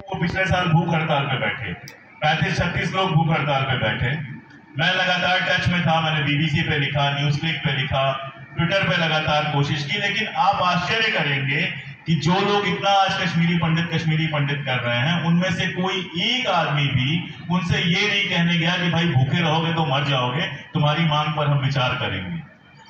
वो पिछले साल भूख हड़ताल पे बैठे, 35-36 लोग भूख हड़ताल पे बैठे। मैं लगातार टच में था, मैंने बीबीसी पे लिखा, न्यूज क्लिक पे लिखा, ट्विटर पे लगातार कोशिश की, लेकिन आप आश्चर्य करेंगे कि जो लोग इतना आज कश्मीरी पंडित कर रहे हैं, उनमें से कोई एक आदमी भी उनसे ये नहीं कहने गया कि भाई भूखे रहोगे तो मर जाओगे, तुम्हारी मांग पर हम विचार करेंगे।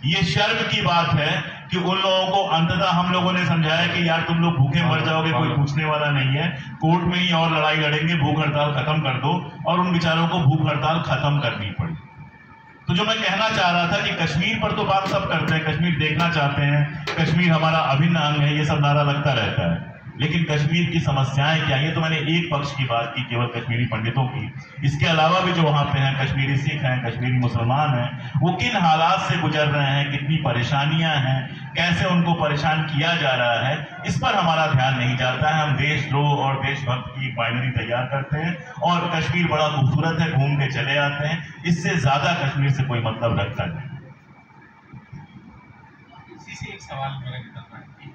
ये शर्म की बात है कि उन लोगों को अंततः हम लोगों ने समझाया कि यार तुम लोग भूखे मर जाओगे, कोई पूछने वाला नहीं है, कोर्ट में ही और लड़ाई लड़ेंगे, भूख हड़ताल खत्म कर दो, और उन बेचारों को भूख हड़ताल खत्म करनी पड़ी। तो जो मैं कहना चाह रहा था कि कश्मीर पर तो बात सब करते हैं, कश्मीर देखना चाहते हैं, कश्मीर हमारा अभिन्न अंग है, ये सब नारा लगता रहता है, लेकिन कश्मीर की समस्याएं क्या है? ये तो मैंने एक पक्ष की बात की, केवल कश्मीरी पंडितों की। इसके अलावा भी जो वहां पे हैं, कश्मीरी सिख हैं, कश्मीरी मुसलमान हैं, वो किन हालात से गुजर रहे हैं, कितनी परेशानियां हैं, कैसे उनको परेशान किया जा रहा है, इस पर हमारा ध्यान नहीं जाता है। हम देशद्रोह और देशभक्त की बाइनरी तैयार करते हैं और कश्मीर बड़ा खूबसूरत है, घूम के चले आते हैं, इससे ज्यादा कश्मीर से कोई मतलब रखता नहीं। इसी से एक सवाल मेरा निकलता है कि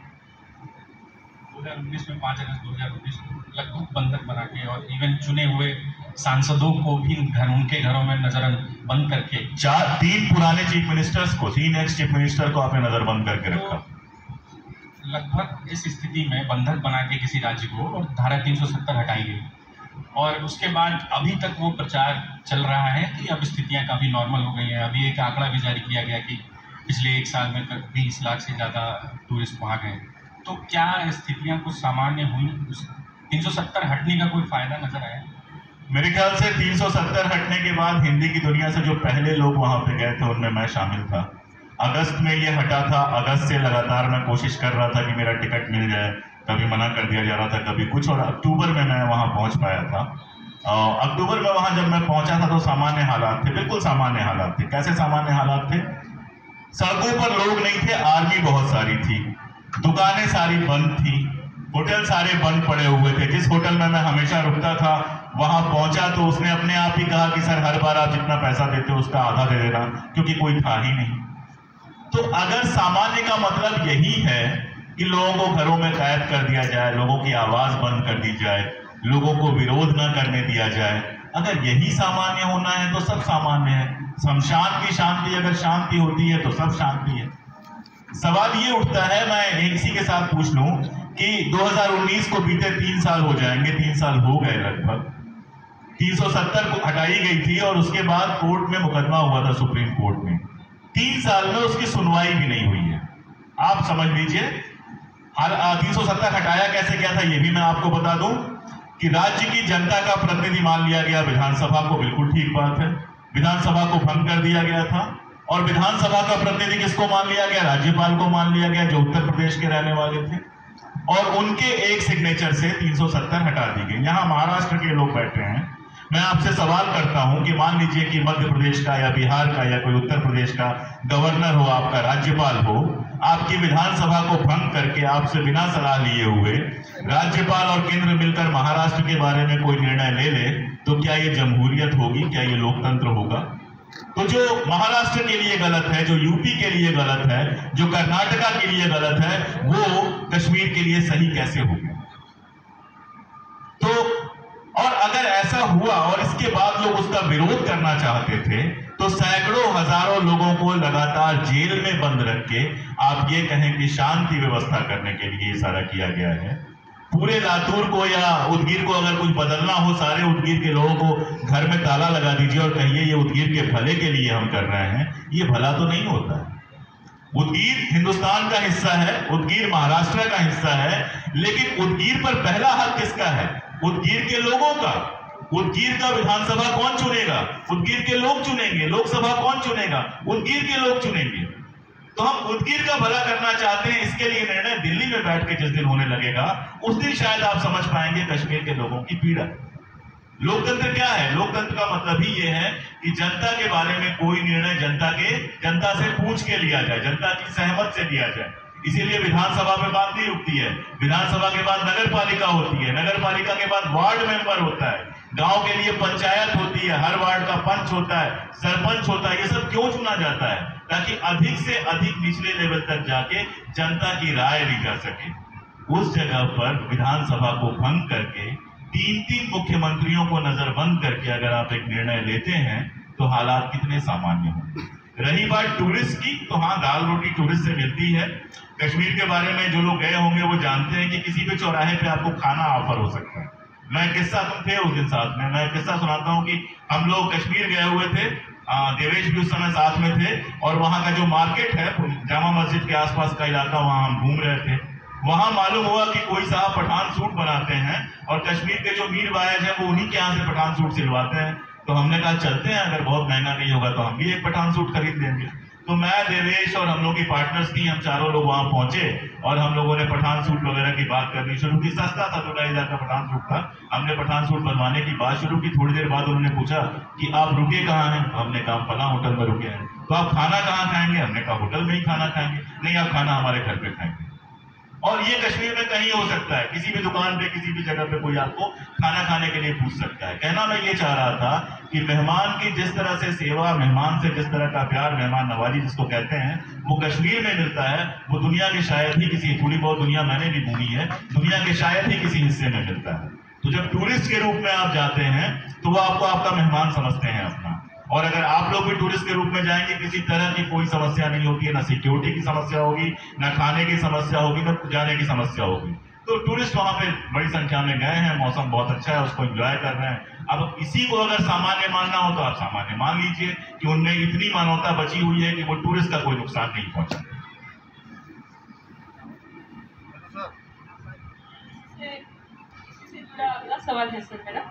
2019 में 5 अगस्त 2019 को लगभग बंधक बना के और इवन चुने हुए सांसदों को भी उनके घरों में नजरबंद करके 3 पुराने चीफ मिनिस्टर्स को, 3 एक्स चीफ मिनिस्टर को आपने नजरबंद करके रखा। लगभग इस स्थिति में बंधक बना के किसी राज्य को और धारा 370 हटाई गई, और उसके बाद अभी तक वो प्रचार चल रहा है कि अब स्थितियां काफ़ी नॉर्मल हो गई हैं। अभी एक आंकड़ा भी जारी किया गया कि पिछले 1 साल में 20 लाख से ज़्यादा टूरिस्ट वहाँ गए। तो क्या स्थितियां कुछ सामान्य हुई? 370 हटने का कोई फायदा नजर आया? मेरे ख्याल से 370 हटने के बाद हिंदी की दुनिया से जो पहले लोग वहां पे गए थे उनमें मैं शामिल था। अगस्त में ये हटा था, अगस्त से लगातार मैं कोशिश कर रहा था कि मेरा टिकट मिल जाए, कभी मना कर दिया जा रहा था, कभी कुछ, और अक्टूबर में मैं वहां पहुंच पाया था। अक्टूबर में वहां जब मैं पहुंचा था तो सामान्य हालात थे, बिल्कुल सामान्य हालात थे। कैसे सामान्य हालात थे? सड़कों पर लोग नहीं थे, आर्मी बहुत सारी थी, दुकानें सारी बंद थी, होटल सारे बंद पड़े हुए थे। जिस होटल में मैं हमेशा रुकता था वहां पहुंचा तो उसने अपने आप ही कहा कि सर हर बार आप जितना पैसा देते हो उसका आधा दे देना, क्योंकि कोई था ही नहीं। तो अगर सामान्य का मतलब यही है कि लोगों को घरों में कैद कर दिया जाए, लोगों की आवाज बंद कर दी जाए, लोगों को विरोध न करने दिया जाए, अगर यही सामान्य होना है तो सब सामान्य है। शमशान की शांति अगर शांति होती है तो सब शांति है। सवाल ये उठता है, मैं इसी के साथ पूछ लूं कि 2019 को बीते 3 साल हो जाएंगे, 3 साल हो गए लगभग। 370 को हटाई गई थी और उसके बाद कोर्ट में मुकदमा हुआ था, सुप्रीम कोर्ट में। 3 साल में उसकी सुनवाई भी नहीं हुई है। आप समझ लीजिए 370 हटाया कैसे गया था, ये भी मैं आपको बता दूं कि राज्य की जनता का प्रतिनिधि मान लिया गया विधानसभा को, बिल्कुल ठीक बात है, विधानसभा को भंग कर दिया गया था। और विधानसभा का प्रतिनिधि किसको मान लिया गया? राज्यपाल को मान लिया गया, जो उत्तर प्रदेश के रहने वाले थे, और उनके एक सिग्नेचर से 370 हटा दी गई। यहां महाराष्ट्र के लोग बैठे हैं, मैं आपसे सवाल करता हूं कि मान लीजिए कि मध्य प्रदेश का या बिहार का या कोई उत्तर प्रदेश का गवर्नर हो, आपका राज्यपाल हो, आपकी विधानसभा को भंग करके आपसे बिना सलाह लिए हुए राज्यपाल और केंद्र मिलकर महाराष्ट्र के बारे में कोई निर्णय ले ले, तो क्या ये जमहूरियत होगी? क्या ये लोकतंत्र होगा? तो जो महाराष्ट्र के लिए गलत है, जो यूपी के लिए गलत है, जो कर्नाटका के लिए गलत है, वो कश्मीर के लिए सही कैसे हो गया? तो और अगर ऐसा हुआ और इसके बाद लोग उसका विरोध करना चाहते थे तो सैकड़ों हजारों लोगों को लगातार जेल में बंद रख के आप ये कहें कि शांति व्यवस्था करने के लिए ये सारा किया गया है। पूरे लातूर को या उदगीर को अगर कुछ बदलना हो, सारे उदगीर के लोगों को घर में ताला लगा दीजिए और कहिए ये उदगीर के भले के लिए हम कर रहे हैं, ये भला तो नहीं होता है। उदगीर हिंदुस्तान का हिस्सा है, उदगीर महाराष्ट्र का हिस्सा है, लेकिन उदगीर पर पहला हक किसका है? उदगीर के लोगों का। उदगीर का विधानसभा कौन चुनेगा? उदगीर के लोग चुनेंगे। लोकसभा कौन चुनेगा? उदगीर के लोग चुनेंगे। तो हम उदगीर का भला करना चाहते हैं, इसके लिए निर्णय दिल्ली में बैठ के जिस दिन होने लगेगा उस दिन शायद आप समझ पाएंगे कश्मीर के लोगों की पीड़ा। लोकतंत्र क्या है? लोकतंत्र का मतलब ही यह है कि जनता के बारे में कोई निर्णय जनता से पूछ के लिया जाए, जनता की सहमत से लिया जाए। इसीलिए विधानसभा में बात नहीं रुकती है। विधानसभा के बाद नगर पालिका होती है, नगर पालिका के बाद वार्ड मेंबर होता है, गांव के लिए पंचायत होती है, हर वार्ड का पंच होता है, सरपंच होता है। ये सब क्यों चुना जाता है? ताकि अधिक से अधिक निचले लेवल तक जाके जनता की राय ली जा सके। उस जगह पर विधानसभा को भंग करके तीन मुख्यमंत्रियों को नजरबंद करके अगर आप एक निर्णय लेते हैं तो हालात कितने सामान्य होंगे। रही बात टूरिस्ट की, तो हाँ, दाल रोटी टूरिस्ट से मिलती है। कश्मीर के बारे में जो लोग गए होंगे वो जानते हैं कि किसी भी चौराहे पे आपको खाना ऑफर हो सकता है। मैं किस्सा, तुम थे उस दिन साथ में, मैं किस्सा सुनाता हूँ कि हम लोग कश्मीर गए हुए थे, देवेश भी उस समय साथ में थे, और वहाँ का जो मार्केट है, जामा मस्जिद के आसपास का इलाका, वहाँ हम घूम रहे थे। वहां मालूम हुआ कि कोई साहब पठान सूट बनाते हैं और कश्मीर के जो मीर बायज हैं वो उन्हीं के यहाँ से पठान सूट सिलवाते हैं। तो हमने कहा चलते हैं, अगर बहुत महंगा नहीं होगा तो हम भी एक पठान सूट खरीद लेंगे। तो मैं, देवेश और हम लोग की पार्टनर्स थी, हम चारों लोग वहां पहुंचे और हम लोगों ने पठान सूट वगैरह की बात करनी शुरू की। सस्ता था, 2-2,500 का पठान सूट था। हमने पठान सूट बनवाने की बात शुरू की। थोड़ी देर बाद उन्होंने पूछा कि आप रुके कहाँ हैं? हमने कहा फला होटल में रुके हैं। तो आप खाना कहाँ खाएंगे? हमने कहा होटल में ही खाना खाएंगे। नहीं, आप खाना हमारे घर पे खाएंगे। और ये कश्मीर में कहीं हो सकता है, किसी भी दुकान पे, किसी भी जगह पे कोई आपको खाना खाने के लिए पूछ सकता है। कहना मैं ये चाह रहा था कि मेहमान की जिस तरह से सेवा, मेहमान से जिस तरह का प्यार, मेहमान नवाजी जिसको कहते हैं, वो कश्मीर में मिलता है, वो दुनिया के शायद ही किसी, थोड़ी बहुत दुनिया मैंने भी घूमी है, दुनिया के शायद ही किसी हिस्से में मिलता है। तो जब टूरिस्ट के रूप में आप जाते हैं तो वो आपको आपका मेहमान समझते हैं अपना। और अगर आप लोग भी टूरिस्ट के रूप में जाएंगे, किसी तरह की कोई समस्या नहीं होती है, ना सिक्योरिटी की समस्या होगी, ना खाने की समस्या होगी, ना जाने की समस्या होगी। तो टूरिस्ट वहां पे बड़ी संख्या में गए हैं, मौसम बहुत अच्छा है, उसको एंजॉय कर रहे हैं। अब इसी को अगर सामान्य मानना हो तो आप सामान्य मान लीजिए कि उनमें इतनी मानवता बची हुई है कि वो टूरिस्ट का कोई नुकसान नहीं पहुंचा। अगला सवाल है सर मेरा,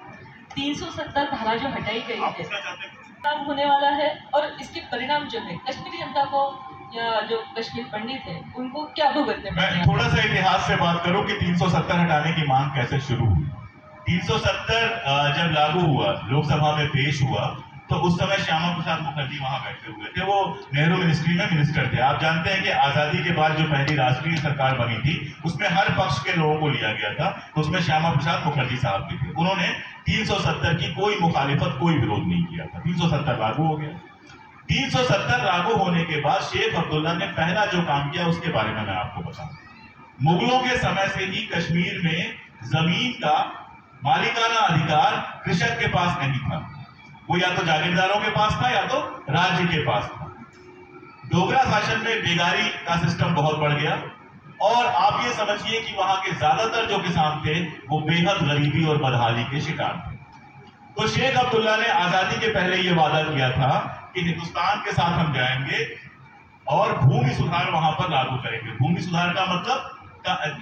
370 धारा जो हटाई गई है, काम होने वाला है और इसके परिणाम जो है कश्मीरी जनता को या जो कश्मीर पंडित है उनको क्या अवगत है? मैं थोड़ा सा इतिहास से बात करूं कि 370 हटाने की मांग कैसे शुरू हुई। 370 जब लागू हुआ, लोकसभा में पेश हुआ, तो उस समय श्यामा प्रसाद मुखर्जी वहां बैठे हुए थे। वो नेहरू मिनिस्ट्री में मिनिस्टर थे। आप जानते हैं कि आजादी के बाद जो पहली राष्ट्रीय सरकार बनी थी उसमें हर पक्ष के लोगों को लिया गया था, तो उसमें श्यामा प्रसाद मुखर्जी साहब भी थे। उन्होंने 370 की कोई मुखालिफत, कोई विरोध नहीं किया था। 370 लागू हो गया। 370 लागू होने के बाद शेख अब्दुल्ला ने पहला जो काम किया उसके बारे में मैं आपको बताऊं। मुगलों के समय से ही कश्मीर में जमीन का मालिकाना अधिकार कृषक के पास नहीं था, वो या तो जागीरदारों के पास था या तो राज्य के पास था। डोगरा शासन में बेगारी का सिस्टम बहुत बढ़ गया और आप ये समझिए कि वहां के ज्यादातर जो किसान थे वो बेहद गरीबी और बदहाली के शिकार थे। तो शेख अब्दुल्ला ने आजादी के पहले ये वादा किया था कि हिंदुस्तान के साथ हम जाएंगे और भूमि सुधार वहां पर लागू करेंगे। भूमि सुधार का मतलब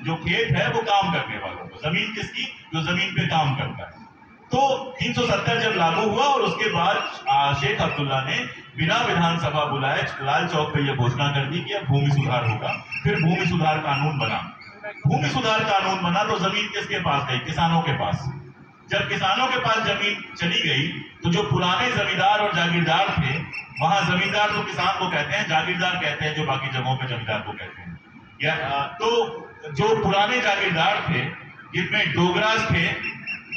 जो खेत है वो काम करने वालों को, जमीन किसकी? जो जमीन पे काम करता है। तो 370 जब लागू हुआ और उसके बाद शेख अब्दुल्ला ने बिना विधानसभा बुलाए लाल चौक पे यह घोषणा कर दी कि अब भूमि सुधार होगा। फिर भूमि सुधार कानून बना। भूमि सुधार कानून बना तो जमीन किसके पास गई? किसानों के पास। जब किसानों के पास जमीन चली गई तो जो पुराने जमींदार और जागीरदार थे, वहां जमींदार तो किसान को कहते हैं, जागीरदार कहते हैं जो बाकी जगहों पे जमींदार को कहते हैं, तो जो पुराने जागीरदार थे जिनमें डोगरास थे,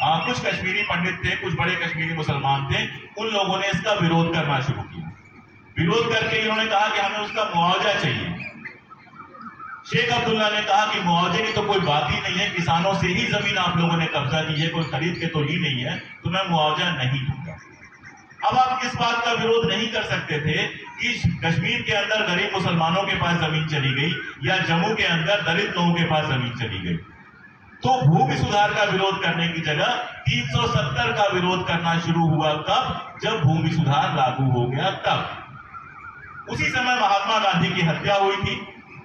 कुछ कश्मीरी पंडित थे, कुछ बड़े कश्मीरी मुसलमान थे, उन लोगों ने इसका विरोध करना शुरू किया। विरोध करके इन्होंने कहा कि हमें उसका मुआवजा चाहिए। शेख अब्दुल्ला ने कहा कि मुआवजे की तो कोई बात ही नहीं है, किसानों से ही जमीन आप लोगों ने कब्जा की है, कोई खरीद के तो ली नहीं है, तो मैं मुआवजा नहीं दूंगा। अब आप इस बात का विरोध नहीं कर सकते थे कि कश्मीर के अंदर गरीब मुसलमानों के पास जमीन चली गई या जम्मू के अंदर दलित लोगों के पास जमीन चली गई। तो भूमि सुधार का विरोध करने की जगह 370 का विरोध करना शुरू हुआ। कब? जब भूमि सुधार लागू हो गया तब। उसी समय महात्मा गांधी की हत्या हुई थी।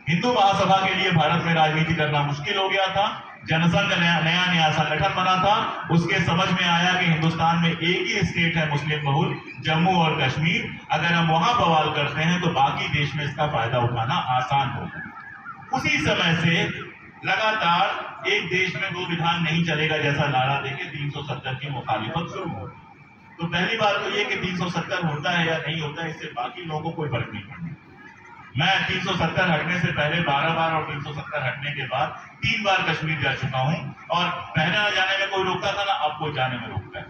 हिंदू महासभा के लिए भारत में राजनीति करना मुश्किल हो गया था। जनसंघ नया संगठन बना था। उसके समझ में आया कि हिंदुस्तान में एक ही स्टेट है मुस्लिम बहुल, जम्मू और कश्मीर। अगर हम वहां बवाल करते हैं तो बाकी देश में इसका फायदा उठाना आसान होगा। उसी समय से लगातार एक देश में दो विधान नहीं चलेगा जैसा नारा देके 370 की मुखालिफत शुरू हो। तो पहली बात तो ये कि 370 होता है या नहीं होता है, इससे बाकी लोगों को कोई फर्क नहीं पड़ता। मैं 370 हटने से पहले 12 बार और 370 हटने के बाद 3 बार कश्मीर जा चुका हूं और पहले जाने में कोई रोकता था ना, अब कोई जाने में रोकता है।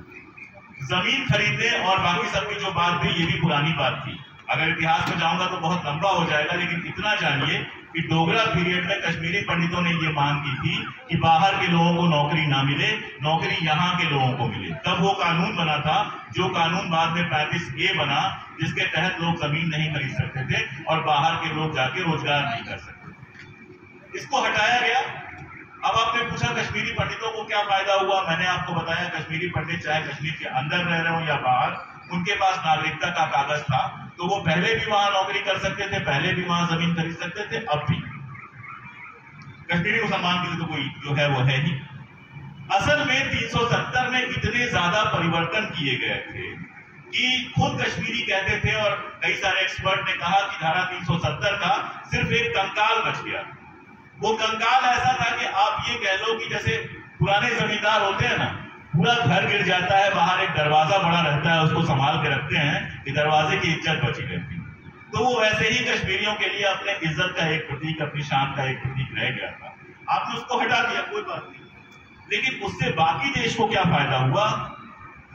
जमीन खरीदने और बाकी सबकी जो बात थी ये भी पुरानी बात थी। अगर इतिहास में जाऊंगा तो बहुत लंबा हो जाएगा, लेकिन इतना जानिए कि डोगरा पीरियड में कश्मीरी पंडितों ने ये मांग की थी कि बाहर के लोगों को नौकरी ना मिले, नौकरी यहाँ के लोगों को मिले। तब वो कानून बना था, जो कानून बाद में 35A बना, जिसके तहत लोग जमीन नहीं खरीद सकते थे और बाहर के लोग जाके रोजगार नहीं कर सकते। इसको हटाया गया। अब आपने पूछा कश्मीरी पंडितों को क्या फायदा हुआ। मैंने आपको बताया कश्मीरी पंडित चाहे कश्मीर के अंदर रह रहे हो या बाहर, उनके पास नागरिकता का कागज था, तो वो पहले भी वहां नौकरी कर सकते थे, पहले भी वहां जमीन खरीद सकते थे, अब भी। कश्मीरी मुसलमान के लिए तो कोई जो है वो है ही। असल में 370 में इतने ज्यादा परिवर्तन किए गए थे कि खुद कश्मीरी कहते थे और कई सारे एक्सपर्ट ने कहा कि धारा 370 का सिर्फ एक कंकाल बच गया। वो कंकाल ऐसा था कि आप ये कह लो कि जैसे पुराने जमींदार होते हैं ना, पूरा घर गिर जाता है, बाहर एक दरवाजा बड़ा रहता है, उसको संभाल के रखते हैं कि दरवाजे की इज्जत बची रहती है। तो वो वैसे ही कश्मीरियों के लिए अपने इज्जत का एक प्रतीक, अपनी शान का एक प्रतीक रह गया था। आपने उसको हटा दिया, कोई बात नहीं, लेकिन उससे बाकी देश को क्या फायदा हुआ,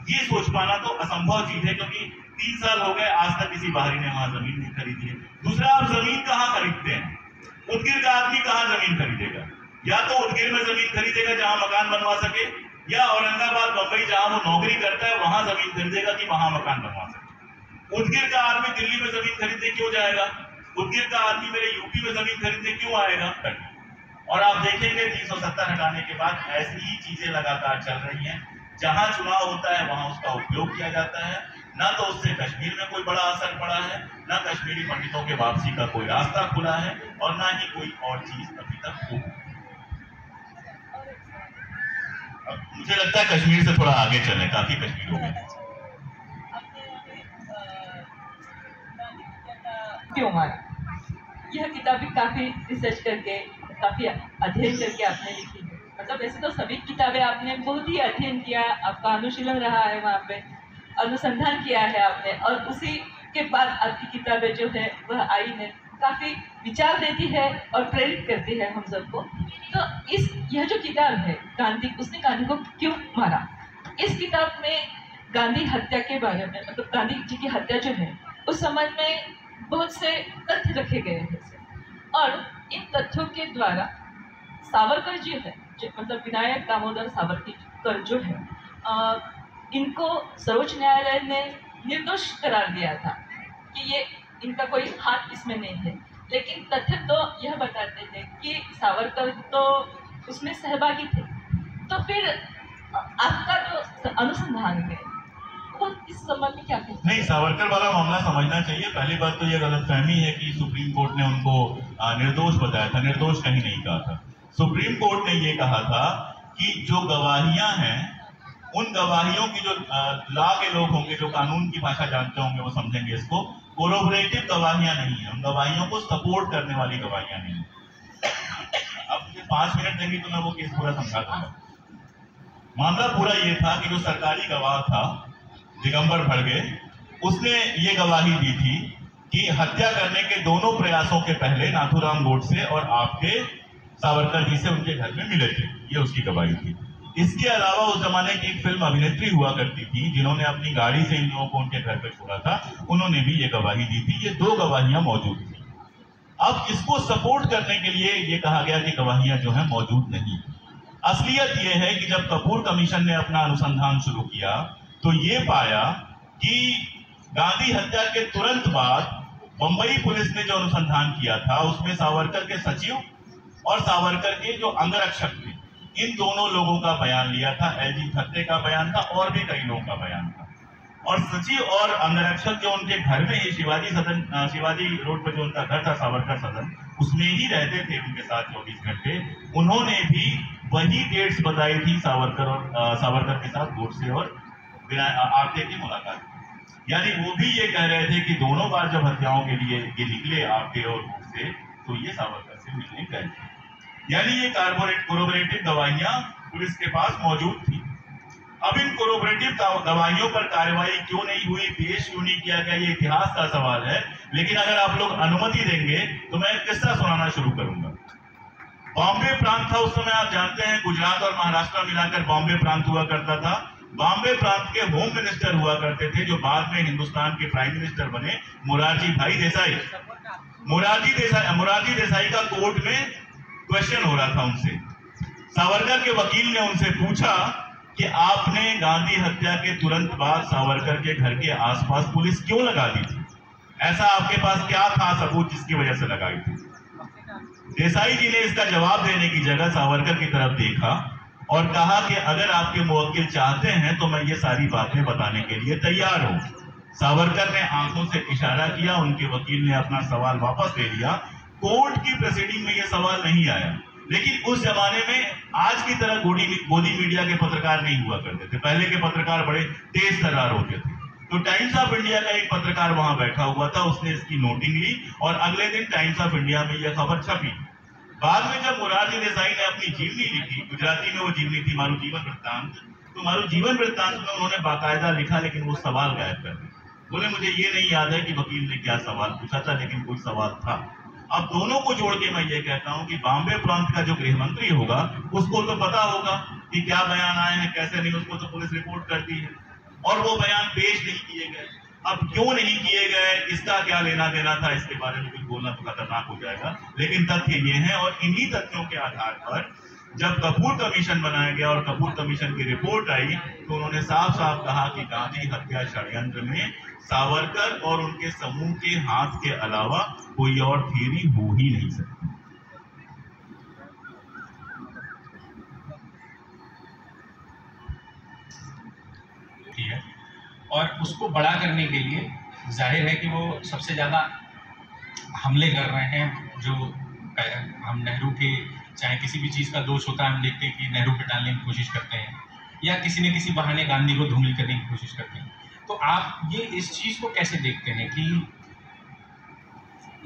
ये सोच पाना तो असंभव चीज है, क्योंकि 3 साल हो गए आज तक किसी बाहरी ने वहां जमीन नहीं खरीदी है। दूसरा, आप जमीन कहाँ खरीदते हैं? उदगिर का आदमी कहाँ जमीन खरीदेगा? या तो उदगिर में जमीन खरीदेगा जहां मकान बनवा सके, या औरंगाबाद, बंबई जहां वो नौकरी करता है वहां जमीन खरीदेगा कि वहां मकान बनवा सके। उदगिर का आदमी दिल्ली में जमीन खरीदने क्यों जाएगा? उदगिर का आदमी मेरे यूपी में जमीन खरीदने क्यों आएगा? और आप देखेंगे 370 हटाने के बाद ऐसी ही चीजें लगातार चल रही हैं। जहां चुनाव होता है वहां उसका उपयोग किया जाता है। ना तो उससे कश्मीर में कोई बड़ा असर पड़ा है, ना कश्मीरी पंडितों के वापसी का कोई रास्ता खुला है, और ना ही कोई और चीज अभी तक हुई। मुझे लगता है कश्मीर से थोड़ा आगे चले, काफी कश्मीर हो गए। क्यों मारा? यह किताब भी काफी रिसर्च करके, काफी अध्ययन करके आपने लिखी है। मतलब वैसे तो सभी किताबें आपने बहुत ही अध्ययन किया, आपका अनुशीलन रहा है, वहाँ पे अनुसंधान किया है आपने, और उसी के बाद आपकी किताबें जो है वह आई है, काफी विचार देती है और प्रेरित करती है हम सबको। तो यह जो किताब है गांधी, उसने गांधी को क्यों मारा, इस किताब में गांधी हत्या के बारे में, मतलब गांधी जी की हत्या जो है उस समय में बहुत से तथ्य रखे गए हैं, और इन तथ्यों के द्वारा सावरकर जी है, जो मतलब विनायक दामोदर सावरकर जो है, इनको सर्वोच्च न्यायालय ने निर्दोष करार दिया था कि ये इनका कोई हाथ इसमें नहीं है। लेकिन तथ्य तो यह बताते थे कि सावरकर तो उसमें सहभागी थे। तो फिर आपका जो अनुसंधान है वो इस संबंध में क्या कहते हैं? नहीं, सावरकर वाला मामला समझना चाहिए। पहली बात तो यह गलतफहमी है कि सुप्रीम कोर्ट ने उनको निर्दोष बताया था। निर्दोष कहीं नहीं कहा था। सुप्रीम कोर्ट ने यह कहा था कि जो गवाहियां हैं, उन गवाहियों की जो लॉ के लोग होंगे, जो कानून की भाषा जानते होंगे, वो समझेंगे इसको, कोरोबरेटिव गवाहियां नहीं है, उन गवाहियों को सपोर्ट करने वाली गवाहियां नहीं है। अब मुझे 5 मिनट देंगे तो मैं वो केस पूरा समझा दूंगा। मामला पूरा ये था कि जो सरकारी गवाह था दिगंबर भड़गे, उसने ये गवाही दी थी कि हत्या करने के दोनों प्रयासों के पहले नाथूराम गोडसे और आपके सावरकर जी से उनके घर में मिले थे। ये उसकी गवाही थी। इसके अलावा उस जमाने की एक फिल्म अभिनेत्री हुआ करती थी जिन्होंने अपनी गाड़ी से इन लोगों को उनके घर पे छोड़ा था, उन्होंने भी ये गवाही दी थी। ये 2 गवाहियां मौजूद थी। अब इसको सपोर्ट करने के लिए ये कहा गया कि गवाहियां जो है मौजूद नहीं। असलियत ये है कि जब कपूर कमीशन ने अपना अनुसंधान शुरू किया तो ये पाया कि गांधी हत्या के तुरंत बाद बंबई पुलिस ने जो अनुसंधान किया था उसमें सावरकर के सचिव और सावरकर के जो अंगरक्षक थे, इन दोनों लोगों का बयान लिया था। एलजी थत्ते का बयान था और भी कई लोगों का बयान था। और सचिव और अंगरक्षक जो उनके घर में ही शिवाजी रोड पर जो उनका घर था सावरकर सदन, उसमें ही रहते थे उनके साथ 24 घंटे। उन्होंने भी वही डेट्स बताई थी सावरकर के साथ गोडसे और आपके की मुलाकात। यानी वो भी ये कह रहे थे कि दोनों बार जब हत्याओं के लिए ये निकले आपके और गोडसे, तो ये सावरकर से मिलने गए थे। यानी ये कोरोबरेटिव गवाहियां पुलिस के पास मौजूद थी। अब इन कोरोबरेटिव गवाहियों पर कार्रवाई क्यों नहीं हुई, पेश क्यों नहीं किया गया, ये इतिहास का सवाल है। लेकिन अगर आप लोग अनुमति देंगे तो मैं एक किस्सा सुनाना शुरू करूंगा। बॉम्बे प्रांत था उस समय, आप जानते हैं गुजरात और महाराष्ट्र मिलाकर बॉम्बे प्रांत हुआ करता था। बॉम्बे प्रांत के होम मिनिस्टर हुआ करते थे, जो बाद में हिंदुस्तान के प्राइम मिनिस्टर बने, मोरारजी भाई देसाई। मोरारजी देसाई का कोर्ट में क्वेश्चन हो रहा था उनसे। सावरकर के वकील ने उनसे पूछा कि आपने गांधी हत्या के तुरंत बाद सावरकर के घर के आसपास पुलिस क्यों लगा दी थी? ऐसा आपके पास क्या था सबूत जिसकी वजह से लगाई थी? देसाई जी ने इसका जवाब देने की जगह सावरकर की तरफ देखा और कहा कि अगर आपके मुवक्किल चाहते हैं तो मैं ये सारी बातें बताने के लिए तैयार हूं। सावरकर ने आंखों से इशारा किया, उनके वकील ने अपना सवाल वापस ले लिया। कोर्ट की प्रोसीडिंग में यह सवाल नहीं आया। लेकिन उस जमाने में आज की तरह गोदी मीडिया के पत्रकार नहीं हुआ करते थे। पहले के पत्रकार बड़े तेज तर्रार होते थे। तो टाइम्स ऑफ इंडिया का एक पत्रकार वहां बैठा हुआ था, उसने इसकी नोटिंग ली और अगले दिन टाइम्स ऑफ इंडिया में यह खबर छपी। बाद में जब मोरारजी देसाई ने अपनी जीवनी लिखी, गुजराती में वो जीवनी थी मारू जीवन वृत्तांत, तो मारू जीवन वृत्तांत में उन्होंने बाकायदा लिखा, लेकिन वो सवाल गायब कर दिया। बोले मुझे ये नहीं याद है कि वकील ने क्या सवाल पूछा था, लेकिन कोई सवाल था। अब दोनों को जोड़ के मैं ये कहता हूं कि बॉम्बे प्रांत का जो गृह मंत्री होगा उसको तो पता होगा कि क्या बयान आए हैं, कैसे नहीं, उसको तो पुलिस रिपोर्ट करती है और वो बयान पेश नहीं किए गए। अब क्यों नहीं किए गए, इसका क्या लेना देना था, इसके बारे में कुछ बोलना तो खतरनाक हो जाएगा, लेकिन तथ्य ये है। और इन्हीं तथ्यों के आधार पर जब कपूर कमीशन बनाया गया और कपूर कमीशन की रिपोर्ट आई तो उन्होंने साफ साफ कहा कि गांधी हत्या षड्यंत्र में सावरकर और उनके समूह के हाथ के अलावा कोई और थियरी हो ही नहीं सकती। और उसको बड़ा करने के लिए जाहिर है कि वो सबसे ज़्यादा हमले कर रहे हैं। जो हम नेहरू के चाहे किसी भी चीज़ का दोष होता है, हम देखते हैं कि नेहरू पे डालने की कोशिश करते हैं या किसी न किसी बहाने गांधी को धूमिल करने की कोशिश करते हैं। तो आप ये इस चीज़ को कैसे देखते हैं कि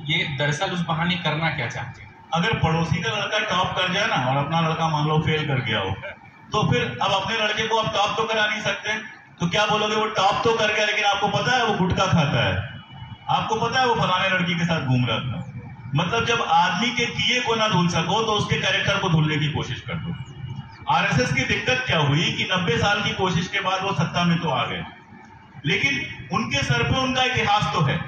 ये दरअसल उस बहाने करना क्या चाहते हैं? अगर पड़ोसी का लड़का टॉप कर जाए ना और अपना लड़का मान लो फेल कर गया हो, तो फिर अब अपने लड़के को आप टॉप तो करा नहीं सकते, तो क्या बोलोगे वो टॉप तो कर गया लेकिन आपको पता है वो गुटखा खाता है, आपको पता है वो फलाने लड़की के साथ घूम रहा था। मतलब जब आदमी के किए को ना धुल सको तो उसके कैरेक्टर को धुलने की कोशिश कर दो। आरएसएस की दिक्कत क्या हुई कि 90 साल की कोशिश के बाद वो सत्ता में तो आ गए, लेकिन उनके सर पे उनका इतिहास तो है।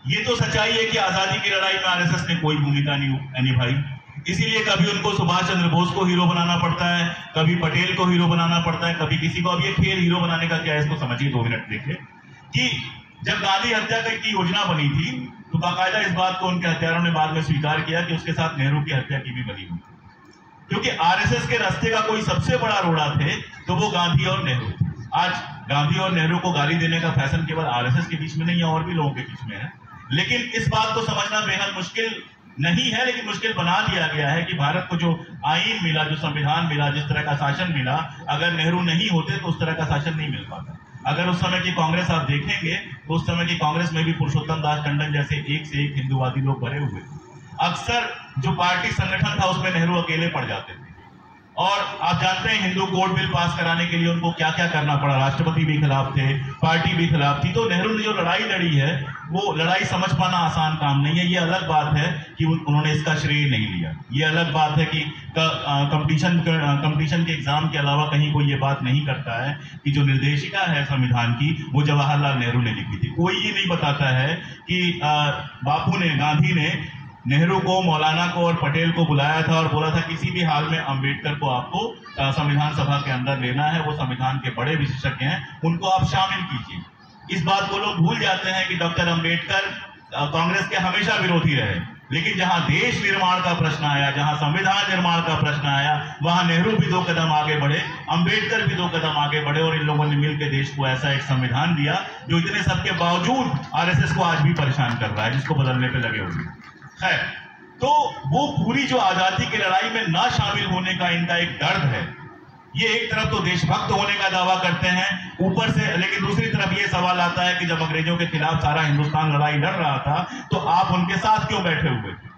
ये तो सच्चाई है कि आजादी की लड़ाई में आरएसएस ने कोई भूमिका नहीं निभाई, इसीलिए कभी उनको सुभाष चंद्र बोस को हीरो बनाना पड़ता है, कभी पटेल को हीरो बनाना पड़ता है, कभी किसी को। अब ये खेल हीरो बनाने का क्या है, इसको समझिए 2 मिनट देखिए कि जब गांधी हत्या की योजना बनी थी तो बाकायदा इस बात को उनके हत्यारों ने बाद में स्वीकार किया कि उसके साथ नेहरू की हत्या की भी बनी हुई, क्योंकि आरएसएस के रास्ते का कोई सबसे बड़ा रोड़ा थे तो वो गांधी और नेहरू थे। आज गांधी और नेहरू को गाली देने का फैशन केवल आरएसएस के बीच में नहीं है, और भी लोगों के बीच में है। लेकिन इस बात को समझना बेहद मुश्किल नहीं है, लेकिन मुश्किल बना दिया गया है कि भारत को जो आईन मिला, जो संविधान मिला, जिस तरह का शासन मिला, अगर नेहरू नहीं होते तो उस तरह का शासन नहीं मिल पाता। अगर उस समय की कांग्रेस आप देखेंगे तो उस समय की कांग्रेस में भी पुरुषोत्तम दास टंडन जैसे एक से एक हिंदुवादी लोग भरे हुए थे। अक्सर जो पार्टी संगठन था उसमें नेहरू अकेले पड़ जाते थे। और आप जानते हैं हिंदू कोड बिल पास कराने के लिए उनको क्या क्या करना पड़ा, राष्ट्रपति भी खिलाफ थे, पार्टी भी खिलाफ थी। तो नेहरू ने जो लड़ाई लड़ी है वो लड़ाई समझ पाना आसान काम नहीं है। ये अलग बात है कि उन्होंने इसका श्रेय नहीं लिया, ये अलग बात है कि कंपटीशन के एग्जाम के अलावा कहीं कोई ये बात नहीं करता है कि जो निर्देशिका है संविधान की वो जवाहरलाल नेहरू ने लिखी थी। कोई ये नहीं बताता है कि बापू ने, गांधी ने नेहरू को, मौलाना को और पटेल को बुलाया था और बोला था किसी भी हाल में अंबेडकर को आपको संविधान सभा के अंदर लेना है, वो संविधान के बड़े विशेषज्ञ हैं, उनको आप शामिल कीजिए। इस बात को लोग भूल जाते हैं कि डॉक्टर अंबेडकर कांग्रेस के हमेशा विरोधी रहे, लेकिन जहां देश निर्माण का प्रश्न आया, जहां संविधान निर्माण का प्रश्न आया, वहां नेहरू भी 2 कदम आगे बढ़े, अंबेडकर भी 2 कदम आगे बढ़े और इन लोगों ने मिलकर देश को ऐसा एक संविधान दिया जो इतने सबके बावजूद आरएसएस को आज भी परेशान कर रहा है, जिसको बदलने पर लगे हुए है। तो वो पूरी जो आजादी की लड़ाई में ना शामिल होने का इनका एक दर्द है। ये एक तरफ तो देशभक्त होने का दावा करते हैं ऊपर से, लेकिन दूसरी तरफ ये सवाल आता है कि जब अंग्रेजों के खिलाफ सारा हिंदुस्तान लड़ाई लड़ रहा था तो आप उनके साथ क्यों बैठे हुए थे?